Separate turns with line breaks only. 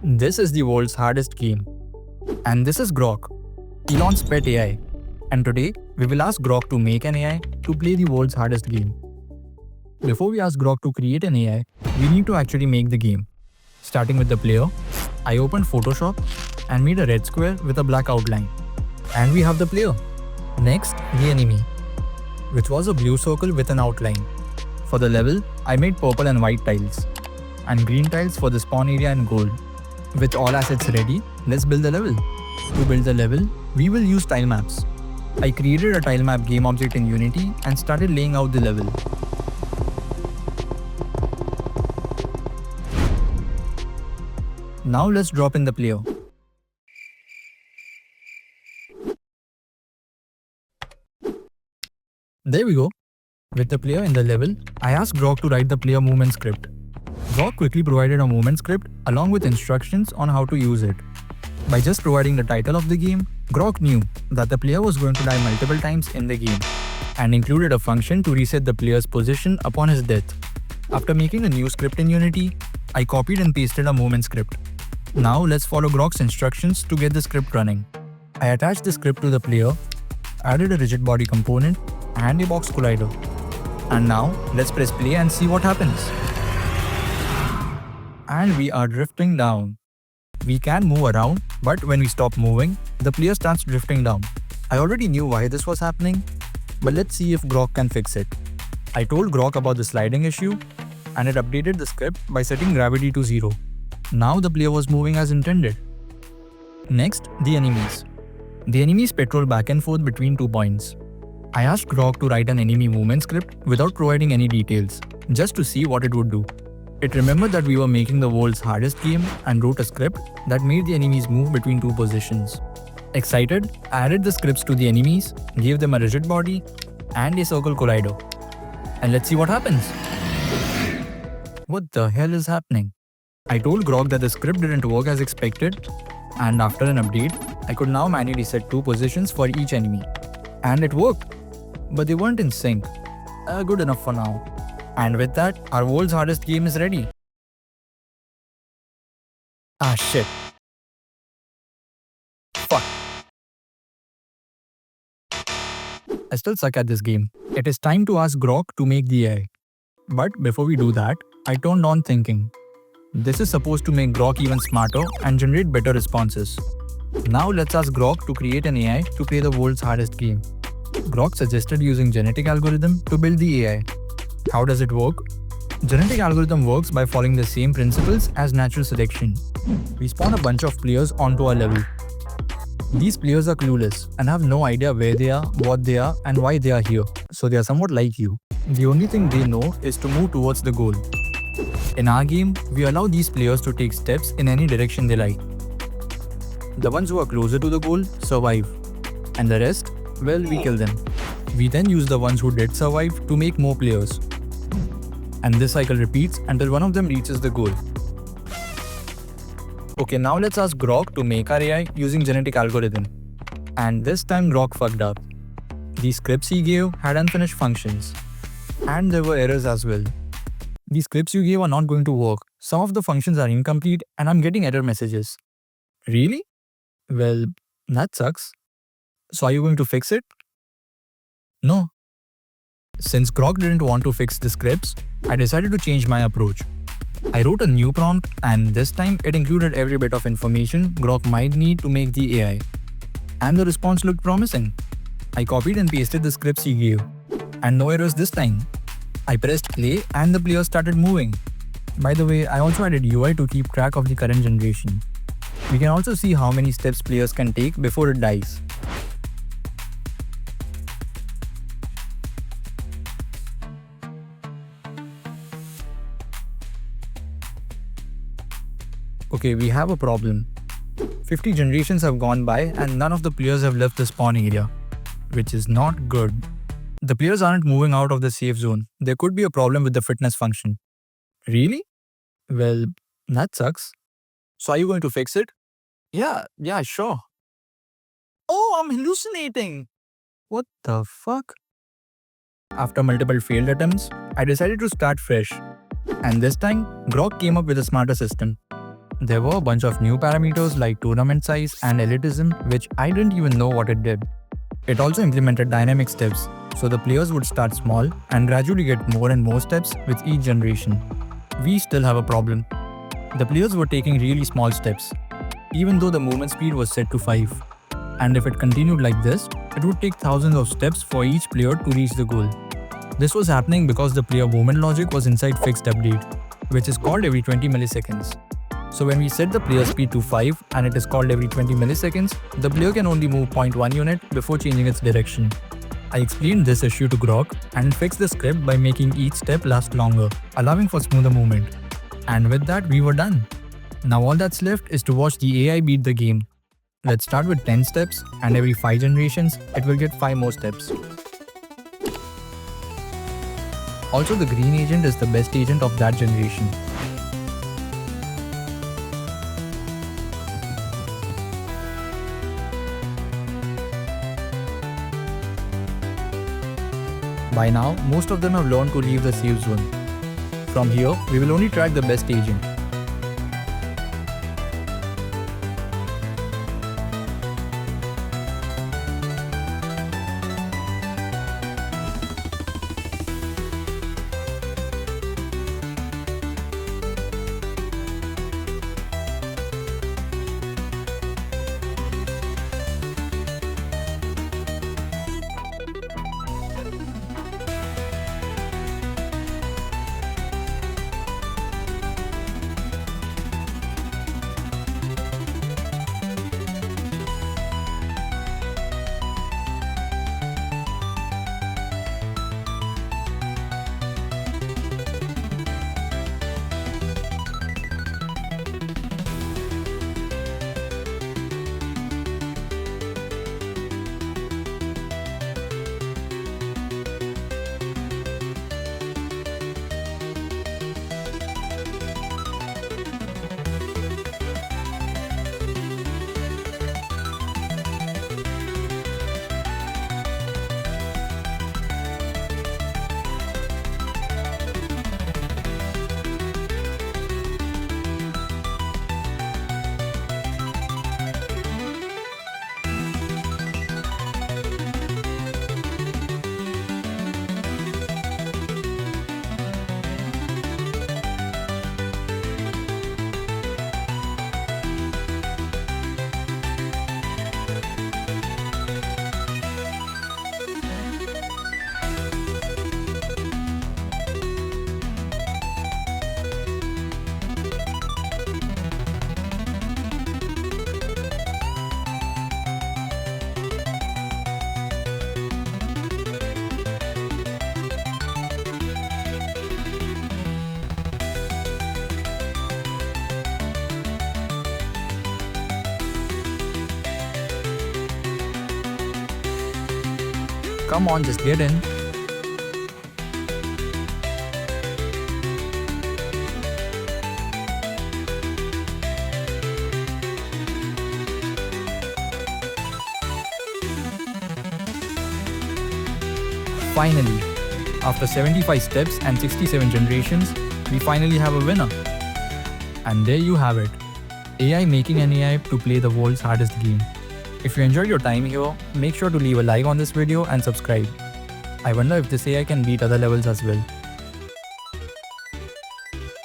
This is the world's hardest game. And this is Grok, Elon's pet AI. And today, we will ask Grok to make an AI to play the world's hardest game. Before we ask Grok to create an AI, we need to actually make the game. Starting with the player, I opened Photoshop and made a red square with a black outline. And we have the player. Next, the enemy, which was a blue circle with an outline. For the level, I made purple and white tiles, and green tiles for the spawn area and gold. With all assets ready, let's build the level. To build the level, we will use tile maps. I created a tile map game object in Unity and started laying out the level. Now let's drop in the player. There we go. With the player in the level, I asked Grok to write the player movement script. Grok quickly provided a movement script along with instructions on how to use it. By just providing the title of the game, Grok knew that the player was going to die multiple times in the game and included a function to reset the player's position upon his death. After making a new script in Unity, I copied and pasted a movement script. Now let's follow Grok's instructions to get the script running. I attached the script to the player, added a rigid body component and a box collider. And now let's press play and see what happens. And we are drifting down. We can move around, but when we stop moving, the player starts drifting down. I already knew why this was happening, but let's see if Grok can fix it. I told Grok about the sliding issue, and it updated the script by setting gravity to 0. Now the player was moving as intended. Next, the enemies. The enemies patrol back and forth between 2 points. I asked Grok to write an enemy movement script without providing any details, just to see what it would do. It remembered that we were making the world's hardest game and wrote a script that made the enemies move between 2 positions. Excited, I added the scripts to the enemies, gave them a rigid body and a circle collider. And let's see what happens. What the hell is happening? I told Grok that the script didn't work as expected, and after an update, I could now manually set 2 positions for each enemy. And it worked, but they weren't in sync. Good enough for now. And with that, our world's hardest game is ready. Ah shit. Fuck. I still suck at this game. It is time to ask Grok to make the AI. But before we do that, I turned on thinking. This is supposed to make Grok even smarter and generate better responses. Now let's ask Grok to create an AI to play the world's hardest game. Grok suggested using genetic algorithm to build the AI. How does it work? Genetic algorithm works by following the same principles as natural selection. We spawn a bunch of players onto our level. These players are clueless and have no idea where they are, what they are, and why they are here. So they are somewhat like you. The only thing they know is to move towards the goal. In our game, we allow these players to take steps in any direction they like. The ones who are closer to the goal survive, and the rest, well, we kill them. We then use the ones who did survive to make more players. And this cycle repeats until one of them reaches the goal. Okay, now let's ask Grok to make our AI using genetic algorithm. And this time Grok fucked up. The scripts he gave had unfinished functions. And there were errors as well. The scripts you gave are not going to work. Some of the functions are incomplete and I'm getting error messages. Really? Well, that sucks. So are you going to fix it? No. Since Grok didn't want to fix the scripts, I decided to change my approach. I wrote a new prompt and this time it included every bit of information Grok might need to make the AI. And the response looked promising. I copied and pasted the scripts he gave. And no errors this time. I pressed play and the player started moving. By the way, I also added UI to keep track of the current generation. We can also see how many steps players can take before it dies. Okay, we have a problem. 50 generations have gone by and none of the players have left the spawn area, which is not good. The players aren't moving out of the safe zone. There could be a problem with the fitness function. Really? Well, that sucks. So are you going to fix it? Yeah, sure. Oh, I'm hallucinating. What the fuck? After multiple failed attempts, I decided to start fresh. And this time, Grok came up with a smarter system. There were a bunch of new parameters like tournament size and elitism, which I didn't even know what it did. It also implemented dynamic steps, so the players would start small and gradually get more and more steps with each generation. We still have a problem. The players were taking really small steps, even though the movement speed was set to 5. And if it continued like this, it would take thousands of steps for each player to reach the goal. This was happening because the player movement logic was inside fixed update, which is called every 20 milliseconds. So when we set the player speed to 5 and it is called every 20 milliseconds, the player can only move 0.1 unit before changing its direction. I explained this issue to Grok and fixed the script by making each step last longer, allowing for smoother movement. And with that, we were done. Now all that's left is to watch the AI beat the game. Let's start with 10 steps, and every 5 generations, it will get 5 more steps. Also, the green agent is the best agent of that generation. By now, most of them have learned to leave the safe zone. From here, we will only track the best agent. Come on, just get in. Finally, after 75 steps and 67 generations, we finally have a winner. And there you have it. AI making an AI to play the world's hardest game. If you enjoyed your time here, make sure to leave a like on this video and subscribe. I wonder if this AI can beat other levels as well.